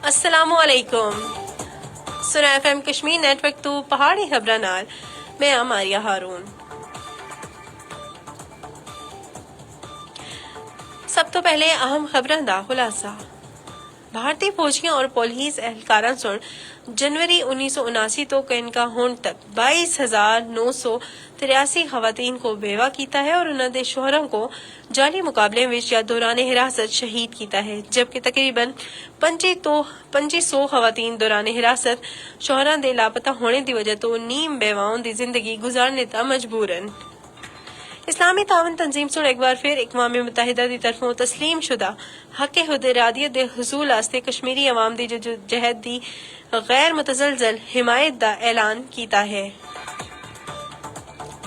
السلام علیکم سنا ایف ایم کشمیر نیٹورک تو پہاڑی خبراں نال میں ماریہ ہارون۔ سب تو پہلے اہم خبراں دا خلاصہ۔ بھارتی فوجیاں اور پولیس اہلکاراں سن جنوری 1979 تو کینکا ہون تک 22,983 خواتین کو بیوہ کیتا ہے اور انہوں نے شوہراں کو جعلی مقابلے وچ یا دوران حراست شہید کیتا ہے، جبکہ تقریباً 2500 خواتین دوران حراست شوہراں دے لاپتہ ہونے دی وجہ تو نیم بیواؤں دی زندگی گزارنے تا مجبورن۔ اسلامی تعاون تنظیم سن ایک بار پھر اقوام متحدہ دی طرفوں تسلیم شدہ حق خود ارادیت دے حصول واسطے کشمیری عوام دی جہد دی غیر متزلزل حمایت دا اعلان کیتا ہے۔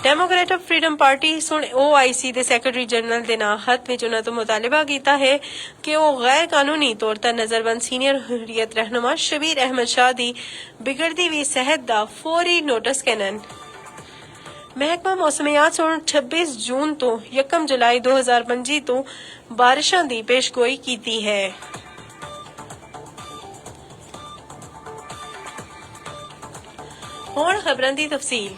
ڈیموکریٹک فریڈم پارٹی سن OIC دے سیکرٹری جنرل دے نام خط وچ انہاں تو مطالبہ کیتا ہے کہ وہ غیر قانونی طور تے نظر بند سینئر حریت رہنما شبیر احمد شاہ دی بگڑتی ہوئی صحت دا فوری نوٹس کینن۔ محکمہ موسمیات سن 26 جون تو 1 جولائی 2025 تو بارشاں دی پیشگوئی کیتی ہے۔ ہون خبراں دی تفصیل۔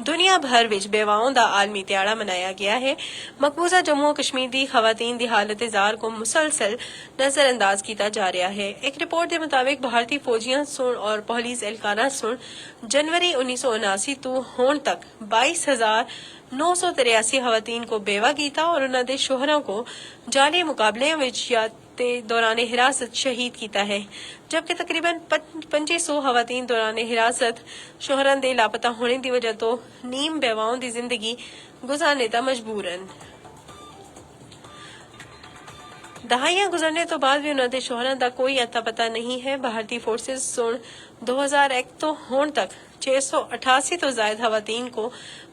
دنیا بھر وچ بیواؤں دا عالمی دیہڑا منایا گیا ہے۔ مقبوضہ جموں و کشمیر دی خواتین دی حالت زار کو مسلسل نظر انداز کیتا جا رہا ہے۔ ایک رپورٹ کے مطابق بھارتی فوجیاں سن اور پولیس اہلکاراں سن جنوری 1979 تو ہون تک 22,983 خواتین کو بیوہ کیتا اور انہوں نے شوہراں کو جعلی مقابلے وچ یا دوران حراست شہید کیتا ہے، جبکہ تقریباً 2500 خواتین دوران حراست شوہراں دے لاپتہ ہونے دی وجہ تو نیم بیواؤں دی زندگی گزارنے تا مجبورن۔ دہائیاں گزرنے تو بعد بھی انہوں نے شوہراں دا کوئی اتا پتہ نہیں ہے۔ بھارتی فورسز سن 2001 تو ہون تک 688 تو زائد خواتین کو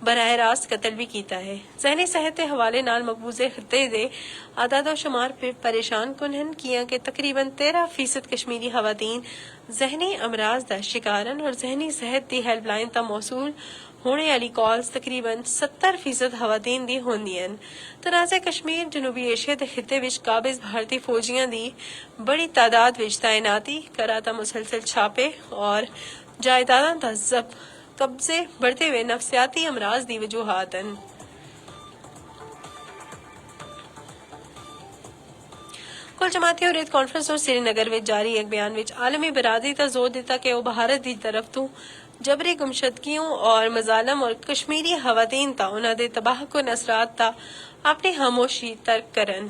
براہ راست قتل بھی کیتا ہے۔ ذہنی صحت کے حوالے نال مقبوضے خطے دے اعداد و شمار پریشان کن ہیں، کیا کہ تقریباً 13% کشمیری خواتین ذہنی امراض دا شکارن اور ذہنی صحت دی ہیلپ لائن تا موصول ہونے والی کالز تقریباً 70% خواتین دی ہوندیاں۔ تنازع کشمیر جنوبی ایشیا دے خطے وچ قابض بھارتی فوجیاں دی بڑی تعداد وچ تعیناتی کراتا مسلسل چھاپے اور جائیداداں دا ضبط قبضے بڑھتے ہوئے نفسیاتی امراض دی وجوہات ہیں۔ کل جماعتی حریت کانفرنس اور سری نگر وچ جاری ایک بیان وچ عالمی برادری تا زور دیتا کہ وہ بھارت دی طرف تو جبری گمشدگیوں اور مظالم اور کشمیری خواتین تا انہاں دے تباہ کن اثرات تا اپنی خاموشی ترک کرن۔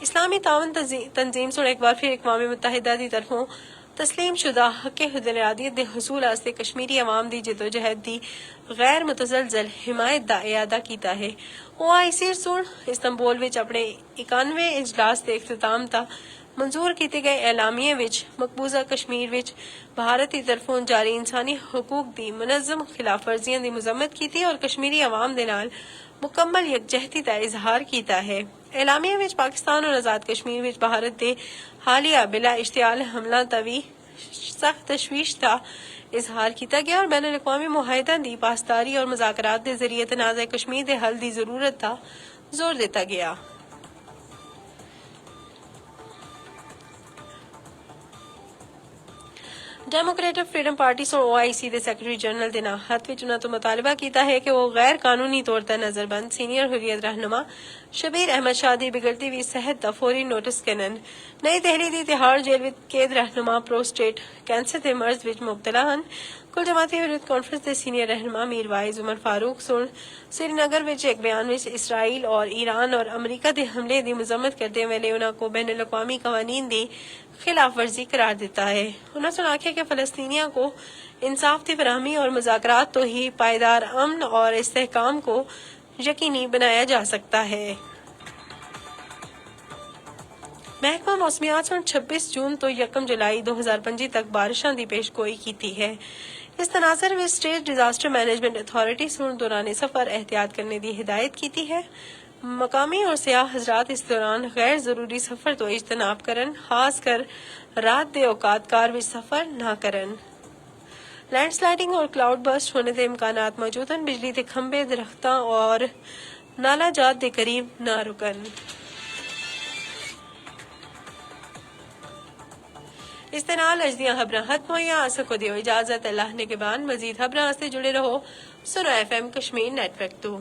اسلامی تعاون تنظیم سن ایک بار پھر اقوام متحدہ دی طرفوں تسلیم شدہ حق خود ارادیت دے حصول واسطے کشمیری عوام دی جدوجہد دی غیر متزلزل حمایت دا اعادہ کیتا ہے۔ OIC سن استنبول وچ اپنے 91ویں اجلاس دے اختتام تا منظور کیتے گئے اعلامیے وچ مقبوضہ کشمیر وچ بھارت دی طرفوں جاری انسانی حقوق دی منظم خلاف ورزیاں دی مذمت کیتی اور کشمیری عوام دے نال مکمل یکجہتی دا اظہار کیتا ہے۔ اعلامیے وچ پاکستان اور آزاد کشمیر وچ بھارت دے حالیہ بلا اشتعال حملہ توی سخت تشویش کا اظہار کیتا گیا اور بین الاقوامی معاہدہ دی پاسداری اور مذاکرات دے ذریعے تنازع کشمیر دے حل دی ضرورت تا زور دیتا گیا۔ ڈیموکریٹک فریڈم پارٹی سن OIC دے سیکرٹری جنرل دے نام خط وچ انہاں تو مطالبہ کیتا ہے کہ وہ غیر قانونی طور تے نظر بند سینئر حریت رہنما شبیر احمد شاہ دی بگڑتی ہوئی صحت دا فوری نوٹس کینن۔ نئی دہلی دی تہاڑ جیل وچ قید رہنما پروسٹیٹ کینسر دے مرض وچ مبتلا ہن۔ کل جماعتی حریت کانفرنس دے سینئر رہنما میر وائز عمر فاروق سن سری نگر وچ ایک بیان وچ اسرائیل اور ایران اور امریکہ دے حملے دی مذمت کرتے ہوئے انہاں کو بین الاقوامی قوانین دی خلاف ورزی قرار دیتا ہے۔ انہوں نے آخیا کہ فلسطینیوں کو انصاف کی فراہمی اور مذاکرات تو ہی پائیدار امن اور استحکام کو یقینی بنایا جا سکتا ہے۔ محکمہ موسمیات سن 26 جون تو 1 جولائی 2025 تک بارشاں دی پیشگوئی کیتی ہے۔ اس تناظر میں اسٹیٹ ڈیزاسٹر مینجمنٹ اتھارٹی سن دوران سفر احتیاط کرنے دی ہدایت کیتی ہے۔ مقامی اور سیاح حضرات اس دوران غیر ضروری سفر تو اجتناب کرن، خاص کر رات دے اوقات کار وچ سفر نہ کرن۔ لینڈ سلائڈنگ اور کلاؤڈ برسٹ ہونے دے امکانات موجود ہیں۔ بجلی دے کھمبے، درختاں اور نالا جات دے قریب نہ رکن۔ اس دے نال اج دیاں خبراں ختم ہوئیاں سکو دیو اجازت اللہ نے کے بان مزید خبراں سے جڑے رہو سنو F M Kashmir network تو